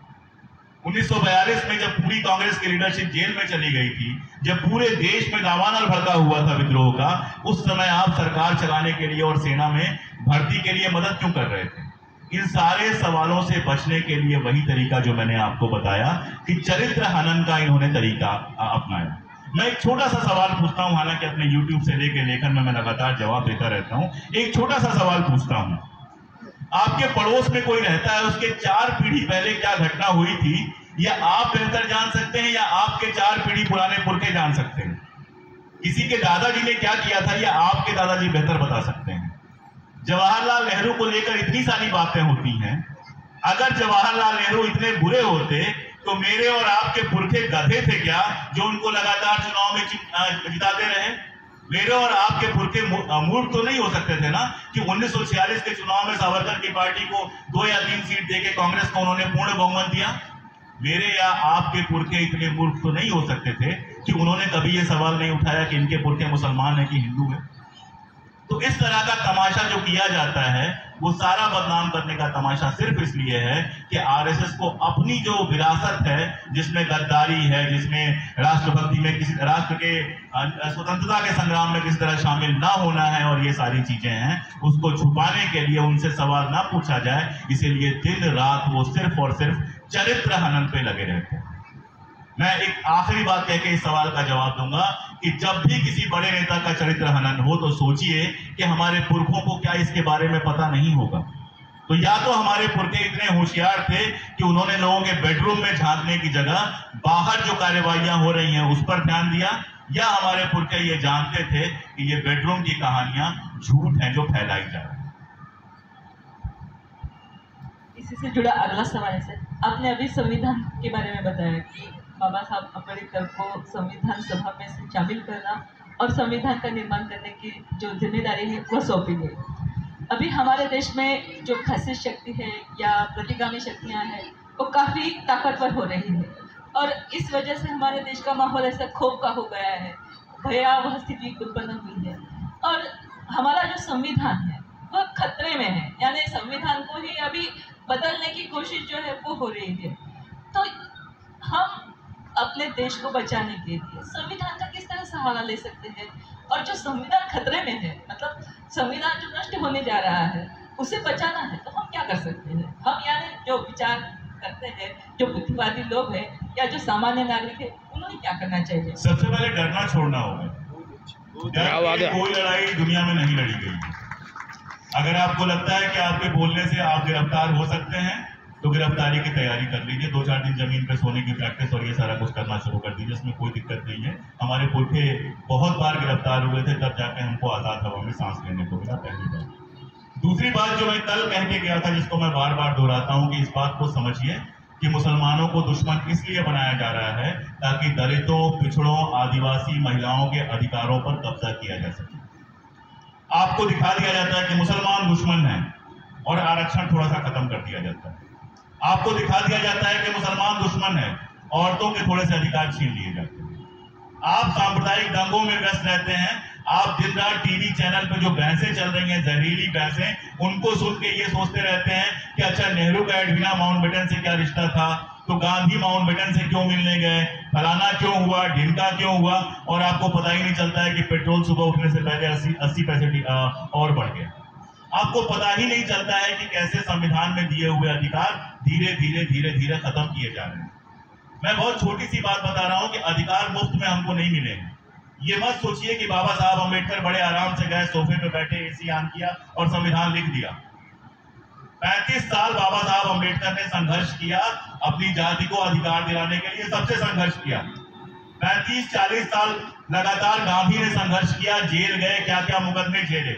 1942 में जब पूरी कांग्रेस की लीडरशिप जेल में चली गई थी, जब पूरे देश में दावानल भड़का हुआ था विद्रोह का, उस समय आप सरकार चलाने के लिए और सेना में भर्ती के लिए मदद क्यों कर रहे थे? इन सारे सवालों से बचने के लिए वही तरीका जो मैंने आपको बताया कि चरित्र हनन का इन्होंने तरीका अपनाया। मैं एक छोटा सा सवाल पूछता हूं, हालांकि अपने YouTube से लेकर लेखन में मैं लगातार जवाब देता रहता हूं। एक छोटा सा सवाल पूछता हूं, आपके पड़ोस में कोई रहता है, उसके 4 पीढ़ी पहले क्या घटना हुई थी, यह आप बेहतर जान सकते हैं या आपके 4 पीढ़ी पुराने पुरखे जान सकते हैं। किसी के दादाजी ने क्या किया था, यह आपके दादाजी बेहतर बता सकते हैं। जवाहरलाल नेहरू को लेकर इतनी सारी बातें होती हैं। अगर जवाहरलाल नेहरू इतने बुरे होते तो मेरे और आपके पुरखे गधे थे क्या, जो उनको लगातार चुनाव में जिताते रहे? मेरे और आपके पुरखे मूर्ख तो नहीं हो सकते थे ना कि 1946 के चुनाव में सावरकर की पार्टी को 2 या 3 सीट देके कांग्रेस को उन्होंने पूर्ण बहुमत दिया। मेरे या आपके पुरखे इतने मूर्ख तो नहीं हो सकते थे कि उन्होंने कभी यह सवाल नहीं उठाया कि इनके पुरखे मुसलमान है कि हिंदू है। तो इस तरह का तमाशा जो किया जाता है, वो सारा बदनाम करने का तमाशा सिर्फ इसलिए है कि आरएसएस को अपनी जो विरासत है, जिसमें गद्दारी है, जिसमें राष्ट्रभक्ति में किसी राष्ट्र के स्वतंत्रता के संग्राम में किसी तरह शामिल ना होना है और ये सारी चीजें हैं, उसको छुपाने के लिए उनसे सवाल ना पूछा जाए, इसीलिए दिन रात वो सिर्फ और सिर्फ चरित्र हनन पे लगे रहते हैं। मैं एक आखिरी बात कह के इस सवाल का जवाब दूंगा कि जब भी किसी बड़े नेता का चरित्र हनन हो तो सोचिए कि हमारे पुरखों को क्या इसके बारे में पता नहीं होगा। तो या तो हमारे पुरखे इतने होशियार थे कि उन्होंने लोगों के बेडरूम में झांकने की जगह बाहर जो कार्यवाहियां हो रही हैं उस पर ध्यान दिया, या हमारे पुरखे ये जानते थे कि ये बेडरूम की कहानियां झूठ हैं जो फैलाई जा रही है। इसी से जुड़ा अगला सवाल है, आपने अभी संविधान के बारे में बताया कि बाबा साहब अम्बेडकर को संविधान सभा में शामिल करना और संविधान का निर्माण करने की जो जिम्मेदारी है वो सौंपी गई। अभी हमारे देश में जो फैसिस्ट शक्ति है या प्रतिगामी शक्तियां हैं वो काफ़ी ताकतवर हो रही है और इस वजह से हमारे देश का माहौल ऐसा खौफ का हो गया है, भयावह स्थिति उत्पन्न हुई है और हमारा जो संविधान है वह खतरे में है। यानी संविधान को ही अभी बदलने की कोशिश जो है वो हो रही है। तो हम अपने देश को बचाने के लिए संविधान का किस तरह सहारा ले सकते हैं, और जो संविधान खतरे में है, मतलब संविधान जो नष्ट होने जा रहा है उसे बचाना है, तो हम क्या कर सकते हैं? हम यानी जो विचार करते हैं, जो बुद्धिवादी लोग हैं या जो सामान्य नागरिक है, उन्होंने क्या करना चाहिए? सबसे पहले डरना छोड़ना होगा। कोई लड़ाई दुनिया में नहीं लड़ी गई। अगर आपको लगता है कि आपके बोलने से आप गिरफ्तार हो सकते हैं तो गिरफ्तारी की तैयारी कर लीजिए। 2-4 दिन जमीन पे सोने की प्रैक्टिस और ये सारा कुछ करना शुरू कर दीजिए, इसमें कोई दिक्कत नहीं है। हमारे पुरखे बहुत बार गिरफ्तार हुए थे, तब जाके हमको आजाद हवा में सांस लेने को मिला, पहली बार। दूसरी बात जो मैं कल कह के गया था, जिसको मैं बार बार दोहराता हूँ कि इस बात को समझिए कि मुसलमानों को दुश्मन इसलिए बनाया जा रहा है ताकि दलितों, पिछड़ों, आदिवासी महिलाओं के अधिकारों पर कब्जा किया जा सके। आपको दिखा दिया जाता है कि मुसलमान दुश्मन है और आरक्षण थोड़ा सा खत्म कर दिया जाता है। आपको दिखा दिया जाता है कि मुसलमान दुश्मन है, औरतों के थोड़े से अधिकार छीन लिए जाते हैं। आप सांप्रदायिक दंगों में व्यस्त रहते हैं। आप दिन रात टीवी चैनल पे जो बहसें चल रही हैं, जहरीली बहसें, उनको सुन के ये सोचते रहते हैं कि अच्छा नेहरू का एडविना माउंटबेटन से क्या रिश्ता था, तो गांधी माउंटबेटन से क्यों मिलने गए, फलाना क्यों हुआ, ढिंका क्यों हुआ, और आपको पता ही नहीं चलता है कि पेट्रोल सुबह उठने से पहले 80 पैसे और बढ़ गया। आपको पता ही नहीं चलता है कि कैसे संविधान में दिए हुए अधिकार धीरे धीरे खत्म किए जा रहे हैं। मैं बहुत छोटी सी बात बता रहा हूं कि अधिकार मुफ्त में हमको नहीं मिले हैं। ये मत सोचिए कि बाबा साहब अम्बेडकर बड़े आराम से गए, सोफे पे बैठे, एसी ऑन किया और संविधान लिख दिया। 35 साल बाबा साहब अम्बेडकर ने संघर्ष किया, अपनी जाति को अधिकार दिलाने के लिए सबसे संघर्ष किया। 35-40 साल लगातार गांधी ने संघर्ष किया, जेल गए, क्या क्या मुकदमे झेले।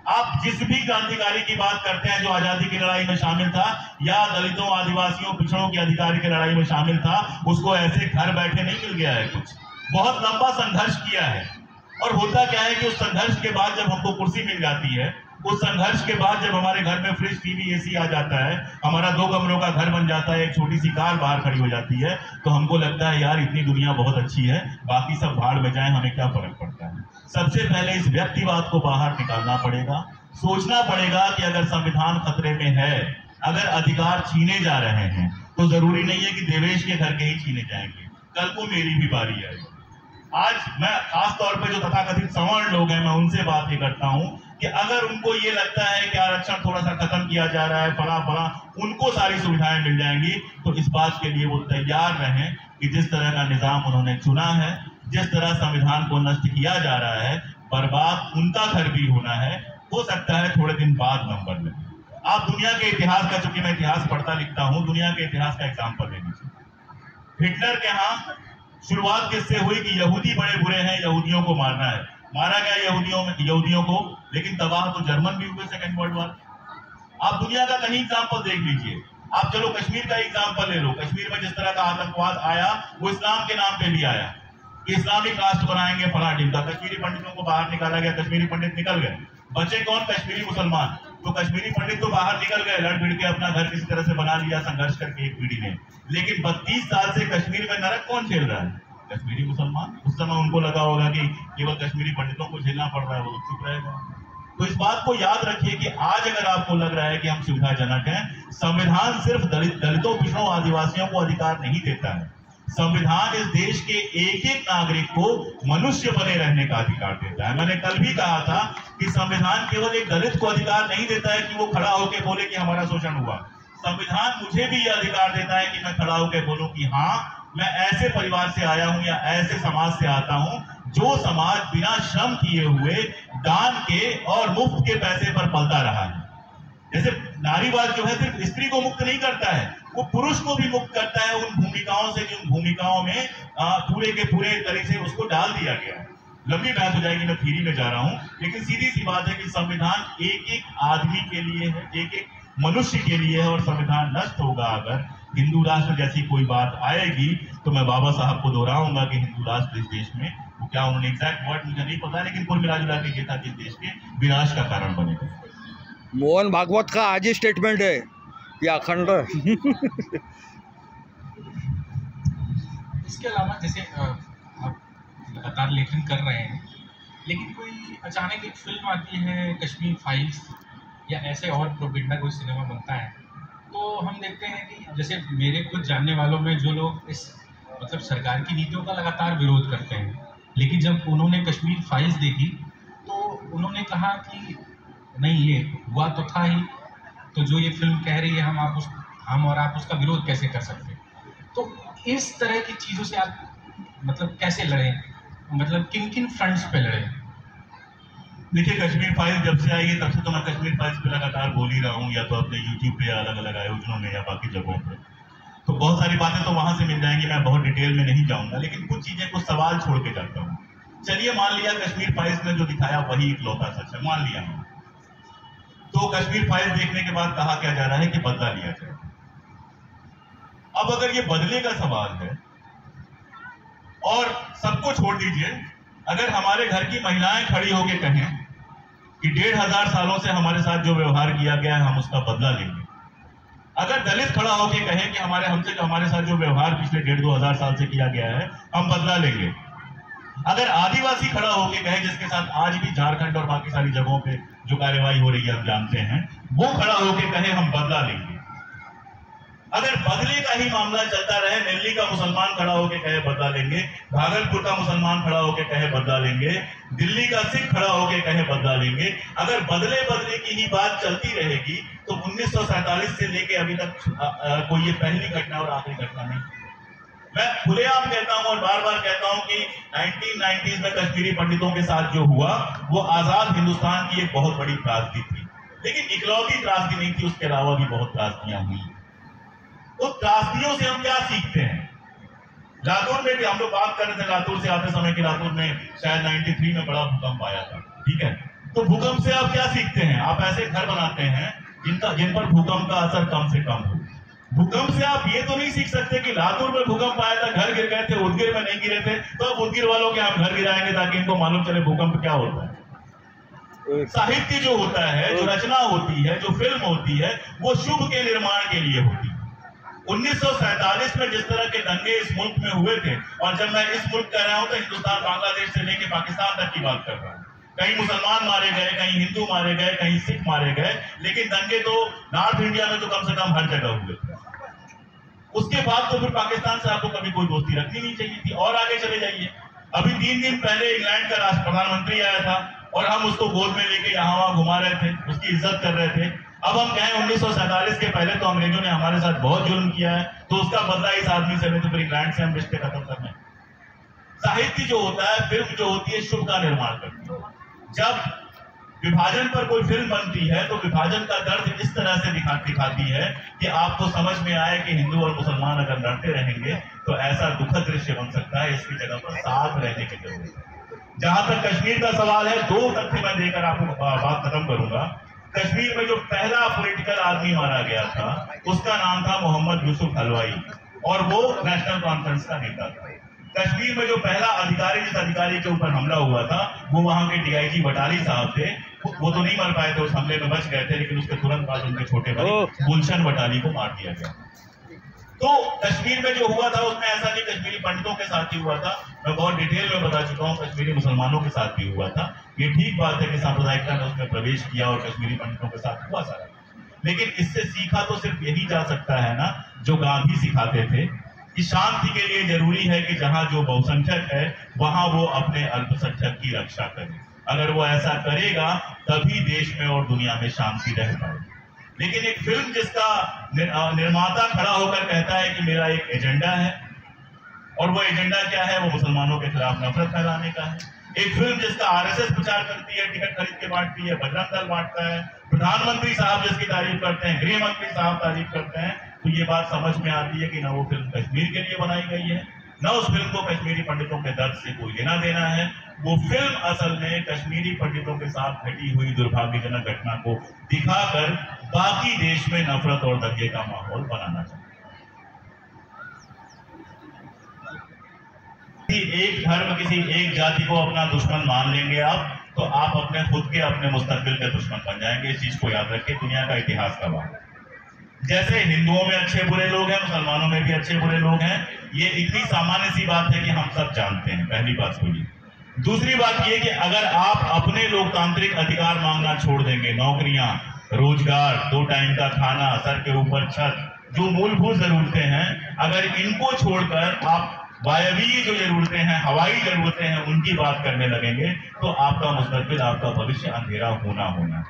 आप जिस भी क्रांतिकारी की बात करते हैं जो आजादी की लड़ाई में शामिल था या दलितों, आदिवासियों, पिछड़ों की अधिकारी की लड़ाई में शामिल था, उसको ऐसे घर बैठे नहीं मिल गया है कुछ। बहुत लंबा संघर्ष किया है। और होता क्या है कि उस संघर्ष के बाद जब हमको कुर्सी मिल जाती है, उस संघर्ष के बाद जब हमारे घर में फ्रिज, टीवी, एसी आ जाता है, हमारा 2 कमरों का घर बन जाता है, एक छोटी सी कार बाहर खड़ी हो जाती है, तो हमको लगता है यार इतनी दुनिया बहुत अच्छी है, बाकी सब भाड़ में जाए, हमें क्या फर्क पड़ता है। सबसे पहले इस व्यक्तिवाद को बाहर निकालना पड़ेगा। सोचना पड़ेगा कि अगर संविधान खतरे में है, अगर अधिकार छीने जा रहे हैं, तो जरूरी नहीं है कि देवेश के घर के ही छीने जाएंगे, कल को मेरी भी बारी आएगी। आज मैं खास तौर पे जो तथाकथित सवर्ण लोग हैं, मैं उनसे बात ये करता हूं कि अगर उनको ये लगता है कि आरक्षण थोड़ा सा खत्म किया जा रहा है, फला उनको सारी सुविधाएं मिल जाएंगी, तो इस बात के लिए वो तैयार रहें कि जिस तरह का निजाम उन्होंने चुना है, जिस तरह संविधान को नष्ट किया जा रहा है, बर्बाद उनका घर भी होना है। हो सकता है थोड़े दिन बाद नंबर लगे, आप दुनिया के इतिहास का, चूंकि मैं इतिहास पढ़ता लिखता हूं, दुनिया के इतिहास का एग्जाम्पल ले लीजिए। हिटलर के यहाँ शुरुआत किससे हुई कि यहूदी बड़े बुरे हैं, यहूदियों को मारना है। मारा गया यहूदियों को, लेकिन तबाह तो जर्मन भी हुए सेकेंड वर्ल्ड वॉर। आप दुनिया का कहीं एग्जाम्पल देख लीजिए। आप चलो कश्मीर का एग्जाम्पल ले लो। कश्मीर में जिस तरह का आतंकवाद आया वो इस्लाम के नाम पे भी आया कि इस्लामिक राष्ट्र बनाएंगे फला ढिमका। कश्मीरी पंडितों को बाहर निकाला गया, कश्मीरी पंडित निकल गए, बचे कौन? कश्मीरी मुसलमान। तो कश्मीरी पंडित तो बाहर निकल गए, लड़ भिड़ के अपना घर किसी तरह से बना लिया संघर्ष करके एक पीढ़ी ने। लेकिन 32 साल से कश्मीर में नरक कौन झेल रहा है? कश्मीरी मुसलमान। उस समय उनको लगा होगा कि केवल कश्मीरी पंडितों को झेलना पड़ रहा है, वो चुप रहेगा। तो इस बात को याद रखिए कि आज अगर आपको लग रहा है कि हम सुविधाजनक हैं, संविधान सिर्फ दलितों, पिछड़ों, आदिवासियों को अधिकार नहीं देता है। संविधान इस देश के एक एक नागरिक को मनुष्य बने रहने का अधिकार देता है। मैंने कल भी कहा था कि संविधान केवल एक दलित को अधिकार नहीं देता है कि वो खड़ा होकर बोले कि हमारा शोषण हुआ। संविधान मुझे भी यह अधिकार देता है कि मैं खड़ा होकर बोलूं कि हाँ, मैं ऐसे परिवार से आया हूं या ऐसे समाज से आता हूं जो समाज बिना श्रम किए हुए, दान के और मुफ्त के पैसे पर पलता रहा है। जैसे नारीवाद जो है सिर्फ स्त्री को मुक्त नहीं करता है, वो पुरुष को भी मुक्त करता है उन भूमिकाओं से जिन भूमिकाओं में पूरे के पूरे तरीके से उसको डाल दिया गया है। लंबी बहस हो जाएगी, मैं थ्योरी में जा रहा हूं, लेकिन सीधी सी बात है कि संविधान एक एक आदमी के लिए है, एक एक मनुष्य के लिए है। और संविधान नष्ट होगा अगर हिंदू राष्ट्र जैसी कोई बात आएगी, तो मैं बाबा साहब को दोहराऊंगा कि हिंदू राष्ट्र इस देश में, वो क्या उन्होंने एग्जैक्ट वर्ड मुझे नहीं पता, लेकिन कुल मिला जुला के ये था कि इस देश के विनाश का कारण बनेगा। मोहन भागवत का आज ही स्टेटमेंट है या अखंड इसके अलावा जैसे आप लगातार लेखन कर रहे हैं, लेकिन कोई अचानक एक फिल्म आती है कश्मीर फाइल्स या ऐसे और प्रोपेगेंडा कोई सिनेमा बनता है, तो हम देखते हैं कि जैसे मेरे कुछ जानने वालों में जो लोग इस मतलब सरकार की नीतियों का लगातार विरोध करते हैं, लेकिन जब उन्होंने कश्मीर फाइल्स देखी तो उन्होंने कहा कि नहीं, ये हुआ तो था ही, तो जो ये फिल्म कह रही है हम और आप उसका विरोध कैसे कर सकते हैं? तो इस तरह की चीज़ों से आप मतलब कैसे लड़ें, मतलब किन किन फ्रंट्स पे लड़ें? देखिए, कश्मीर फाइल्स जब से आएगी तब से तो मैं कश्मीर फाइल्स पे लगातार बोल ही रहा हूँ, या तो अपने यूट्यूब पे या अलग अलग आयोजनों में या बाकी जगहों पे। तो बहुत सारी बातें तो वहां से मिल जाएंगी, मैं बहुत डिटेल में नहीं जाऊंगा, लेकिन कुछ चीजें, कुछ सवाल छोड़ के जाता हूँ। चलिए मान लिया कश्मीर फाइल्स में जो दिखाया वही इकलौता सच है, मान लिया हमने। तो कश्मीर फाइल्स देखने के बाद कहा क्या जा रहा है कि बदला लिया जाए। अब अगर ये बदले का सवाल है, और सबको छोड़ दीजिए, अगर हमारे घर की महिलाएं खड़ी होकर कहें कि 1500 सालों से हमारे साथ जो व्यवहार किया गया है हम उसका बदला लेंगे, अगर दलित खड़ा होकर कहे कि हमारे साथ जो व्यवहार पिछले 1500-2000 साल से किया गया है हम बदला लेंगे, अगर आदिवासी खड़ा होकर कहे, जिसके साथ आज भी झारखंड और बाकी सारी जगहों पे जो कार्यवाही हो रही है हम जानते हैं, वो खड़ा होकर कहे हम बदला लेंगे, अगर बदले का ही मामला चलता रहे, दिल्ली का मुसलमान खड़ा होकर कहे बदला लेंगे, भागलपुर का मुसलमान खड़ा होकर कहे बदला लेंगे, दिल्ली का सिख खड़ा होकर कहे बदला लेंगे, अगर बदले की ही बात चलती रहेगी तो 1947 से लेके अभी तक कोई ये पहली घटना और आखिरी घटना नहीं। मैं खुलेआम कहता हूं और बार बार कहता हूं कि 1990s में कश्मीरी पंडितों के साथ जो हुआ वो आजाद हिंदुस्तान की एक बहुत बड़ी त्रासदी थी, लेकिन इकलौती त्रासदी नहीं थी, उसके अलावा भी बहुत त्रासदियां हुई। तो त्रासदियों से हम क्या सीखते हैं? लातूर में भी हम लोग बात कर रहे थे, लातूर से आते समय कि लातूर में शायद 93 में बड़ा भूकंप आया था, ठीक है। तो भूकंप से आप क्या सीखते हैं? आप ऐसे घर बनाते हैं जिन पर भूकंप का असर कम से कम हो। भूकंप से आप ये तो नहीं सीख सकते कि लातूर में भूकंप आया था, घर गिर गए थे, उदगिर में नहीं गिरे थे, तो अब उदगिर वालों के हम घर गिराएंगे ताकि इनको मालूम चले भूकंप क्या होता है। साहित्य जो होता है, जो रचना होती है, जो फिल्म होती है, वो शुभ के निर्माण के लिए होती है। 1947 में जिस तरह के दंगे इस मुल्क में हुए थे, और जब मैं इस मुल्क कह रहा हूं तो हिंदुस्तान बांग्लादेश से लेकर पाकिस्तान तक की बात कर रहा हूं, कहीं मुसलमान मारे गए, कहीं हिंदू मारे गए, कहीं सिख मारे गए, लेकिन दंगे तो नॉर्थ इंडिया में तो कम से कम हर जगह हुए थे। उसके बाद तो फिर पाकिस्तान से आपको कभी कोई दोस्ती रखनी नहीं चाहिए थी। और आगे चले जाइए, अभी 3 दिन पहले इंग्लैंड का प्रधानमंत्री आया था और हम उसको गोद में लेके यहाँ वहां घुमा रहे थे, उसकी इज्जत कर रहे थे। अब हम कहें 1947 के पहले तो अंग्रेजों ने हमारे साथ बहुत जुल्म किया है, तो उसका बदला इस आदमी से नहीं, तो फिर इंग्लैंड से हम रिश्ते खत्म कर रहे हैं। साहित्य जो होता है, फिल्म जो होती है, शुभ का निर्माण करती है। जब विभाजन पर कोई फिल्म बनती है तो विभाजन का दर्द इस तरह से दिखाती है कि आपको समझ में आए कि हिंदू और मुसलमान अगर लड़ते रहेंगे तो ऐसा दुखद दृश्य बन सकता है। इसकी जगह पर साथ रहने की जरूरत है। जहां तक कश्मीर का सवाल है, 2 तथ्य मैं देकर आपको बात खत्म करूंगा। कश्मीर में जो पहला पॉलिटिकल आदमी मारा गया था उसका नाम था मोहम्मद यूसुफ हलवाई और वो नेशनल कॉन्फ्रेंस का नेता था। कश्मीर में जो पहला अधिकारी, जिस अधिकारी के ऊपर हमला हुआ था, वो वहां के डीआईजी बटाली साहब थे। वो तो नहीं मर पाए थे, उस हमले में बच गए थे, लेकिन उसके तुरंत बाद उनके छोटे भाई गुलशन बटाली को मार दिया गया। तो कश्मीर में जो हुआ था उसमें ऐसा नहीं कश्मीरी पंडितों के साथ ही हुआ था, मैं बहुत डिटेल में बता चुका हूँ, कश्मीरी मुसलमानों के साथ भी हुआ था। ये ठीक बात है कि सांप्रदायिकता ने उसमें प्रवेश किया और कश्मीरी पंडितों के साथ हुआ सारा, लेकिन इससे सीखा तो सिर्फ यही जा सकता है ना जो गांधी सिखाते थे कि शांति के लिए जरूरी है कि जहां जो बहुसंख्यक है वहां वो अपने अल्पसंख्यक की रक्षा करे। अगर वो ऐसा करेगा तभी देश में और दुनिया में शांति रह पाएगी। लेकिन एक फिल्म जिसका निर्माता खड़ा होकर कहता है कि मेरा एक एजेंडा है, और वो एजेंडा क्या है? वो मुसलमानों के खिलाफ नफरत फैलाने का है। एक फिल्म जिसका आरएसएस प्रचार करती है, टिकट खरीद के बांटती है, बजरंग दल बांटता है, प्रधानमंत्री साहब जिसकी तारीफ करते हैं, गृह मंत्री साहब तारीफ करते हैं, तो ये बात समझ में आती है कि ना वो फिल्म कश्मीर के लिए बनाई गई है, न उस फिल्म को कश्मीरी पंडितों के दर्द से कोई लेना देना है। वो फिल्म असल में कश्मीरी पंडितों के साथ घटी हुई दुर्भाग्यजनक घटना को दिखाकर बाकी देश में नफरत और दंगे का माहौल बनाना चाहती है। एक धर्म, किसी एक जाति को अपना दुश्मन मान लेंगे आप, तो आप अपने खुद के, अपने मुस्तकबिल के दुश्मन बन जाएंगे। इस चीज को याद रखिए, दुनिया का इतिहास का बात है। जैसे हिंदुओं में अच्छे बुरे लोग हैं, मुसलमानों में भी अच्छे बुरे लोग हैं, ये इतनी सामान्य सी बात है कि हम सब जानते हैं। पहली बात तो ये। दूसरी बात ये कि अगर आप अपने लोकतांत्रिक अधिकार मांगना छोड़ देंगे, नौकरियां, रोजगार, 2 टाइम का खाना, सर के ऊपर छत, जो मूलभूत जरूरतें हैं, अगर इनको छोड़कर आप वायवीय जो जरूरतें हैं, हवाई जरूरतें हैं, उनकी बात करने लगेंगे तो आपका मुस्तकबिल, आपका भविष्य अंधेरा होना।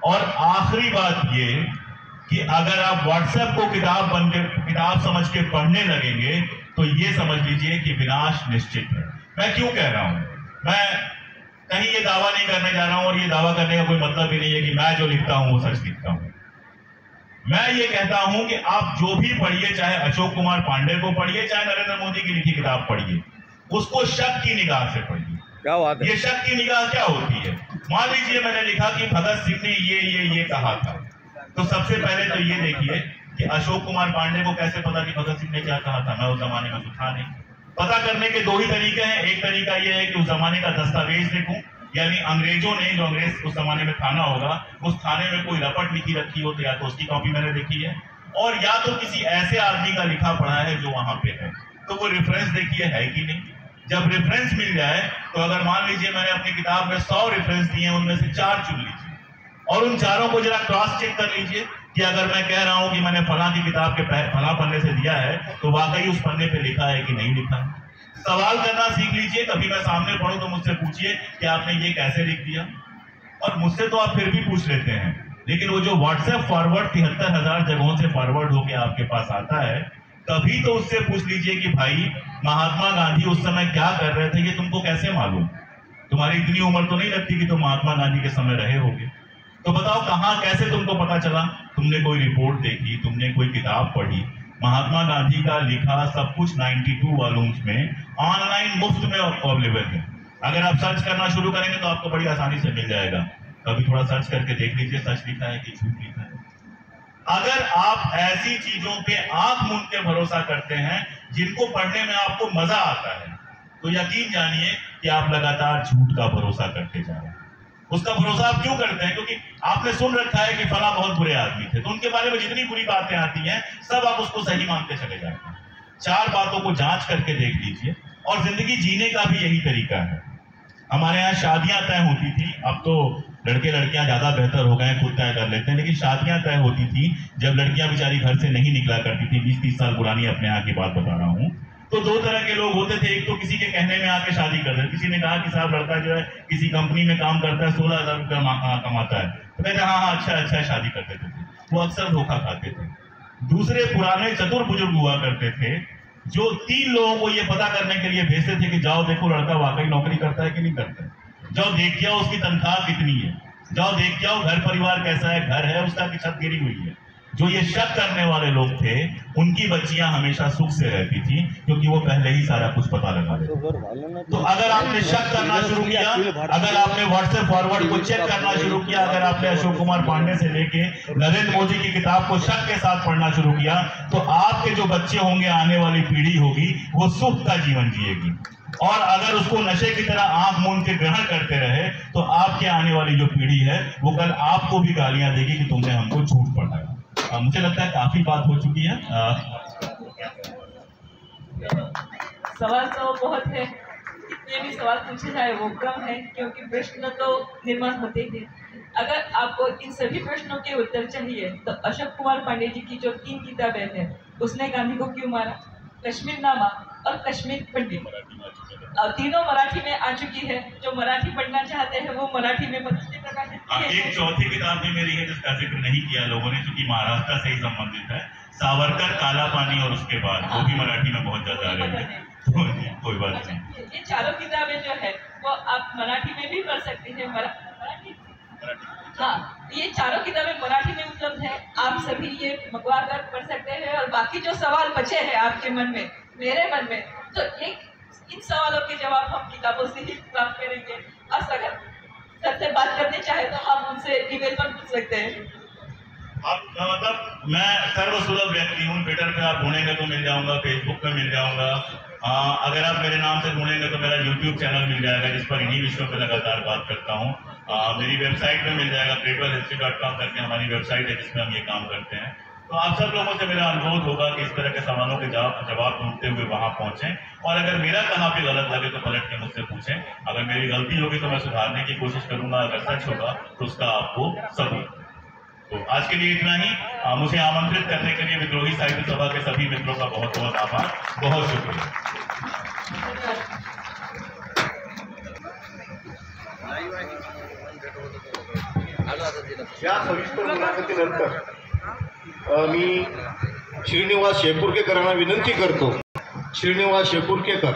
और आखिरी बात ये कि अगर आप व्हाट्सएप को किताब समझ के पढ़ने लगेंगे तो ये समझ लीजिए कि विनाश निश्चित है। मैं क्यों कह रहा हूं? मैं कहीं ये दावा नहीं करने जा रहा हूं, और ये दावा करने का कोई मतलब ही नहीं है कि मैं जो लिखता हूं वो सच लिखता हूं। मैं ये कहता हूं कि आप जो भी पढ़िए, चाहे अशोक कुमार पांडे को पढ़िए, चाहे नरेंद्र मोदी की लिखी किताब पढ़िए, उसको शक की निगाह से पढ़िए। क्या बात है? ये शक की निगाह क्या होती है? मान लीजिए मैंने लिखा कि भगत सिंह ने ये कहा था, तो सबसे पहले तो ये देखिए कि अशोक कुमार पांडे को कैसे पता कि भगत सिंह ने क्या कहा था? मैं उस जमाने में तो था नहीं। पता करने के 2 ही तरीके हैं। एक तरीका यह है कि उस जमाने का दस्तावेज देखूं, यानी अंग्रेजों ने, जो अंग्रेज उस जमाने में थाना होगा, उस थाने में कोई रपट लिखी रखी हो तो या तो उसकी कॉपी मैंने देखी है, और या तो किसी ऐसे आदमी का लिखा पढ़ा है जो वहां पे है, तो वो रेफरेंस देखिए है कि नहीं। जब रेफरेंस मिल जाए तो अगर मान लीजिए मैंने अपनी किताब में 100 रेफरेंस दिए, उनमें से 4 चुन लीजिए और उन 4 को जरा क्रॉस चेक कर लीजिए कि अगर मैं कह रहा हूं कि मैंने फला की किताब के फला पन्ने से दिया है तो वाकई उस पन्ने पे लिखा है कि नहीं लिखा है। सवाल करना सीख लीजिए। कभी मैं सामने पढ़ूं तो मुझसे पूछिए कि आपने ये कैसे लिख दिया, और मुझसे तो आप फिर भी पूछ लेते हैं, लेकिन वो जो व्हाट्सएप फॉरवर्ड 73,000 जगहों से फॉरवर्ड होके आपके पास आता है, कभी तो उससे पूछ लीजिए कि भाई महात्मा गांधी उस समय क्या कर रहे थे, ये तुमको कैसे मालूम? तुम्हारी इतनी उम्र तो नहीं लगती कि तुम महात्मा गांधी के समय रहे होगे, तो बताओ कहां कैसे तुमको पता चला? तुमने कोई रिपोर्ट देखी, तुमने कोई किताब पढ़ी? महात्मा गांधी का लिखा सब कुछ 92 वॉल्यूम्स में ऑनलाइन मुफ्त में अवेलेबल है। अगर आप सर्च करना शुरू करेंगे तो आपको बड़ी आसानी से मिल जाएगा। कभी थोड़ा सर्च करके देख लीजिए सच लिखा है कि झूठ लिखा है। अगर आप ऐसी चीजों पे आंख मूंद के भरोसा करते हैं जिनको पढ़ने में आपको मजा आता है, तो यकीन जानिए कि आप लगातार झूठ का भरोसा करते जा रहे हैं। उसका भरोसा आप क्यों करते हैं? क्योंकि आपने सुन रखा है कि फला बहुत बुरे आदमी थे, तो उनके बारे में जितनी बुरी बातें आती हैं सब आप उसको सही मानते चले जाते हैं। 4 बातों को जांच करके देख लीजिए। और जिंदगी जीने का भी यही तरीका है। हमारे यहाँ शादियां तय होती थी, अब तो लड़के लड़कियां ज्यादा बेहतर हो गए, खुद तय कर लेते हैं, लेकिन शादियां तय होती थी जब लड़कियां बेचारी घर से नहीं निकला करती थी। 20-30 साल पुरानी अपने यहाँ की बात बता रहा हूँ। तो 2 तरह के लोग होते थे। एक तो किसी के कहने में आके शादी कर रहे, किसी ने कहा कि साहब लड़का जो है किसी कंपनी में काम करता है, 16,000 रुपया कमाता है, तो कहते हाँ अच्छा शादी कर देते थे। वो अक्सर धोखा खाते थे। दूसरे पुराने चतुर बुजुर्ग हुआ करते थे जो 3 लोगों को ये पता करने के लिए भेजते थे कि जाओ देखो लड़का वाकई नौकरी करता है कि नहीं करता है, जाओ देखिए उसकी तनख्वाह कितनी है। जाओ देख के आओ घर परिवार कैसा है, घर है उसका कि छत गिरी हुई है। जो ये शक करने वाले लोग थे उनकी बच्चियां हमेशा सुख से रहती थी, क्योंकि वो पहले ही सारा कुछ पता लगा लेते। तो अगर आपने शक करना शुरू किया, अगर आपने व्हाट्सएप फॉरवर्ड को चेक करना शुरू किया, अगर आपने अशोक कुमार पांडे से लेके नरेंद्र मोदी की किताब को शक के साथ पढ़ना शुरू किया, तो आपके जो बच्चे होंगे, आने वाली पीढ़ी होगी, वो सुख का जीवन जिएगी। और अगर उसको नशे की तरह आंख मूंद के ग्रहण करते रहे, तो आपके आने वाली जो पीढ़ी है वो कल आपको भी गालियां देगी कि तुमने हमको झूठ पढ़ाया। मुझे लगता है काफी बात हो चुकी है। सवाल तो बहुत है, कितने भी सवाल पूछे जाए वो कम है, क्योंकि प्रश्न तो निर्माण होते ही हैं। अगर आपको इन सभी प्रश्नों के उत्तर चाहिए तो अशोक कुमार पांडे जी की जो 3 किताबें हैं, उसने गांधी को क्यों मारा, कश्मीर नामा और कश्मीर पंडित, और तीनों मराठी में आ चुकी है। जो मराठी पढ़ना चाहते हैं वो मराठी में प्रकाशित की है। एक चौथी किताब भी मेरी है जिसका जिक्र नहीं किया लोगों ने, क्योंकि महाराष्ट्र से ही संबंधित है, सावरकर, काला पानी और उसके बाद, वो भी मराठी में बहुत ज्यादा आ रही है। तो कोई बात नहीं। ये चारों किताबें जो है वो आप मराठी में भी पढ़ सकती हैं। मराठी, हाँ, ये चारों किताबें मराठी में उपलब्ध है। आप सभी ये मंगवा कर पढ़ सकते हैं। और बाकी जो सवाल बचे हैं आपके मन में, मेरे मन में, तो इन सवालों के जवाब हम किताबों से ही प्राप्त करेंगे। और अगर सर से बात करनी चाहे तो हम उनसे ईमेल पर पूछ सकते हैं। आप मतलब मैं सर्वसुलभ व्यक्ति हूँ। ट्विटर पे आप ढूंढेंगे तो मिल जाऊंगा, फेसबुक पे मिल जाऊंगा। अगर आप मेरे नाम से ढूंढेंगे तो मेरा यूट्यूब चैनल मिल जाएगा, जिस पर इन्हीं विषयों पे लगातार बात करता हूँ। मेरी वेबसाइट पे मिल जाएगा, greatwellhistory.com करके हमारी वेबसाइट है जिसमें हम ये काम करते हैं। तो आप सब लोगों से मेरा अनुरोध होगा कि इस तरह के सवालों के जवाब ढूंढते हुए वहां पहुंचें, और अगर मेरा कहाँ पे गलत लगे तो पलट के मुझसे पूछें। अगर मेरी गलती होगी तो मैं सुधारने की कोशिश करूंगा, अगर सच होगा तो उसका आपको सबूत। तो आज के लिए इतना ही। मुझे आमंत्रित करने के लिए विद्रोही साहित्य सभा के सभी मित्रों का बहुत बहुत आभार, बहुत शुक्रिया। या सविस्तर मुलाखतीनंतर मी श्रीनिवास शेपूरकेकरांना विनंती करतो, श्रीनिवास शेपूरकेकर